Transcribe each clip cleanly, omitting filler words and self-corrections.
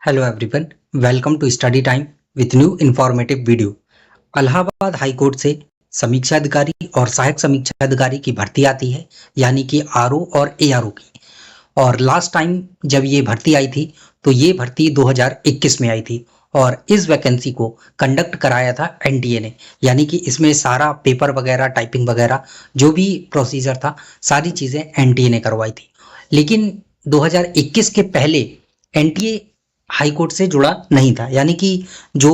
Hello everyone, welcome to study time with new informative video. Allahabad high court से समीक्षा अधिकारी और सहायक समीक्षा अधिकारी की भर्ती आती है, यानी कि आरओ और एआरओ की। और लास्ट टाइम जब ये भर्ती आई थी तो ये भर्ती 2021 में आई थी और इस वैकेंसी को कंडक्ट कराया था एनटीए ने, यानी कि इसमें सारा पेपर वगैरह, टाइपिंग वगैरह जो भी प्रोसीजर था, सारी चीज़ें एनटीए ने करवाई थी। लेकिन 2021 के पहले एनटीए हाई कोर्ट से जुड़ा नहीं था, यानी कि जो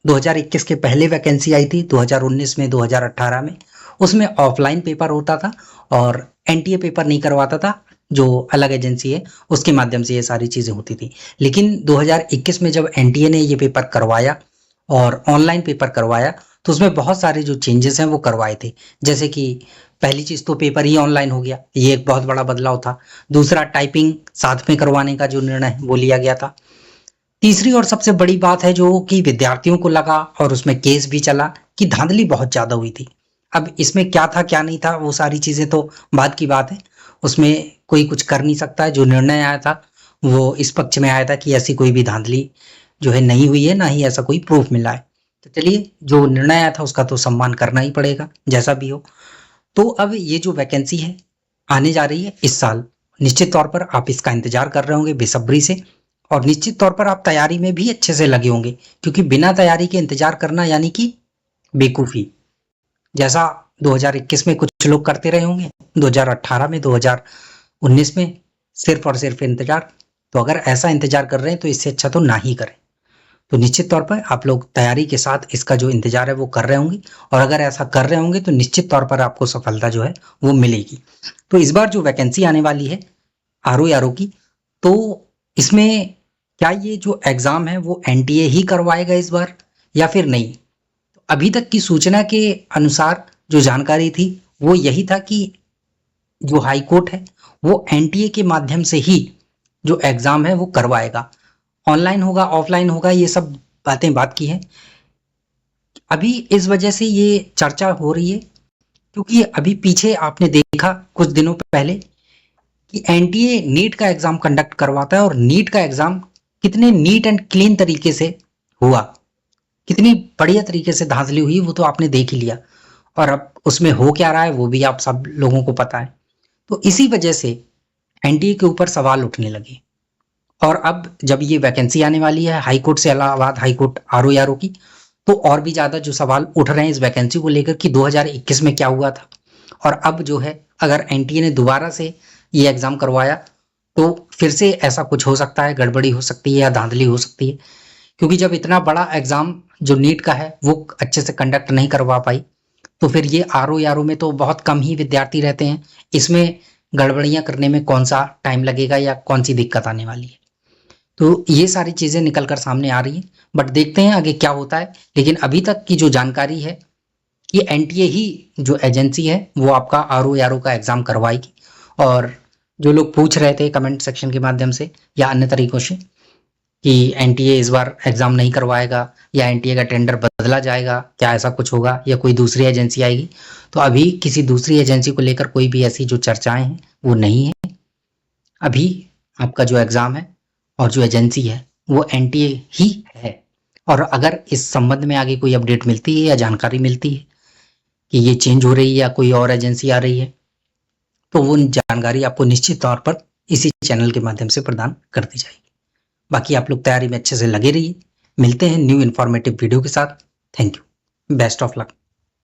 2021 के पहले वैकेंसी आई थी 2019 में, 2018 में, उसमें ऑफलाइन पेपर होता था और एनटीए पेपर नहीं करवाता था। जो अलग एजेंसी है उसके माध्यम से ये सारी चीज़ें होती थी। लेकिन 2021 में जब एनटीए ने ये पेपर करवाया और ऑनलाइन पेपर करवाया तो उसमें बहुत सारे जो चेंजेस हैं वो करवाए थे। जैसे कि पहली चीज़ तो पेपर ही ऑनलाइन हो गया, ये एक बहुत बड़ा बदलाव था। दूसरा, टाइपिंग साथ में करवाने का जो निर्णय है वो लिया गया था। तीसरी और सबसे बड़ी बात है जो कि विद्यार्थियों को लगा और उसमें केस भी चला कि धांधली बहुत ज़्यादा हुई थी। अब इसमें क्या था क्या नहीं था वो सारी चीज़ें तो बाद की बात है, उसमें कोई कुछ कर नहीं सकता है। जो निर्णय आया था वो इस पक्ष में आया था कि ऐसी कोई भी धांधली जो है नहीं हुई है, ना ही ऐसा कोई प्रूफ मिला है। तो चलिए, जो निर्णय आया था उसका तो सम्मान करना ही पड़ेगा जैसा भी हो। तो अब ये जो वैकेंसी है आने जा रही है इस साल, निश्चित तौर पर आप इसका इंतजार कर रहे होंगे बेसब्री से और निश्चित तौर पर आप तैयारी में भी अच्छे से लगे होंगे, क्योंकि बिना तैयारी के इंतजार करना यानी कि बेवकूफ़ी। जैसा 2021 में कुछ लोग करते रहे होंगे, 2018 में, 2019 में सिर्फ और सिर्फ इंतजार। तो अगर ऐसा इंतजार कर रहे हैं तो इससे अच्छा तो ना ही करें। तो निश्चित तौर पर आप लोग तैयारी के साथ इसका जो इंतजार है वो कर रहे होंगे, और अगर ऐसा कर रहे होंगे तो निश्चित तौर पर आपको सफलता जो है वो मिलेगी। तो इस बार जो वैकेंसी आने वाली है आरओ की, तो इसमें क्या ये जो एग्ज़ाम है वो एनटीए ही करवाएगा इस बार या फिर नहीं? तो अभी तक की सूचना के अनुसार जो जानकारी थी वो यही था कि जो हाई कोर्ट है वो एनटीए के माध्यम से ही जो एग्ज़ाम है वो करवाएगा। ऑनलाइन होगा, ऑफलाइन होगा, ये सब बातें बात की हैं। अभी इस वजह से ये चर्चा हो रही है क्योंकि अभी पीछे आपने देखा कुछ दिनों पहले कि एनटीए नीट का एग्ज़ाम कंडक्ट करवाता है और नीट का एग्ज़ाम कितने नीट एंड क्लीन तरीके से हुआ, कितनी बढ़िया तरीके से धांधली हुई वो तो आपने देख ही लिया। और अब उसमें हो क्या रहा है वो भी आप सब लोगों को पता है। तो इसी वजह से एनटीए के ऊपर सवाल उठने लगे। और अब जब ये वैकेंसी आने वाली है हाई कोर्ट से, इलाहाबाद हाई कोर्ट आरओ की, तो और भी ज़्यादा जो सवाल उठ रहे हैं इस वैकेंसी को लेकर कि 2021 में क्या हुआ था। और अब जो है अगर एनटीए ने दोबारा से ये एग्ज़ाम करवाया तो फिर से ऐसा कुछ हो सकता है, गड़बड़ी हो सकती है या धांधली हो सकती है। क्योंकि जब इतना बड़ा एग्ज़ाम जो नीट का है वो अच्छे से कंडक्ट नहीं करवा पाई तो फिर ये आरओ में तो बहुत कम ही विद्यार्थी रहते हैं, इसमें गड़बड़ियाँ करने में कौन सा टाइम लगेगा या कौन सी दिक्कत आने वाली है। तो ये सारी चीज़ें निकल कर सामने आ रही हैं, बट देखते हैं आगे क्या होता है। लेकिन अभी तक की जो जानकारी है कि एनटीए ही जो एजेंसी है वो आपका आरओ का एग्ज़ाम करवाएगी। और जो लोग पूछ रहे थे कमेंट सेक्शन के माध्यम से या अन्य तरीकों से कि एनटीए इस बार एग्ज़ाम नहीं करवाएगा या एनटीए का टेंडर बदला जाएगा, क्या ऐसा कुछ होगा या कोई दूसरी एजेंसी आएगी, तो अभी किसी दूसरी एजेंसी को लेकर कोई भी ऐसी जो चर्चाएं हैं वो नहीं है। अभी आपका जो एग्ज़ाम है और जो एजेंसी है वो एनटीए ही है। और अगर इस संबंध में आगे कोई अपडेट मिलती है या जानकारी मिलती है कि ये चेंज हो रही है या कोई और एजेंसी आ रही है, तो वो जानकारी आपको निश्चित तौर पर इसी चैनल के माध्यम से प्रदान कर दी जाएगी। बाकी आप लोग तैयारी में अच्छे से लगे रहिए। मिलते हैं न्यू इन्फॉर्मेटिव वीडियो के साथ। Thank you, best of luck.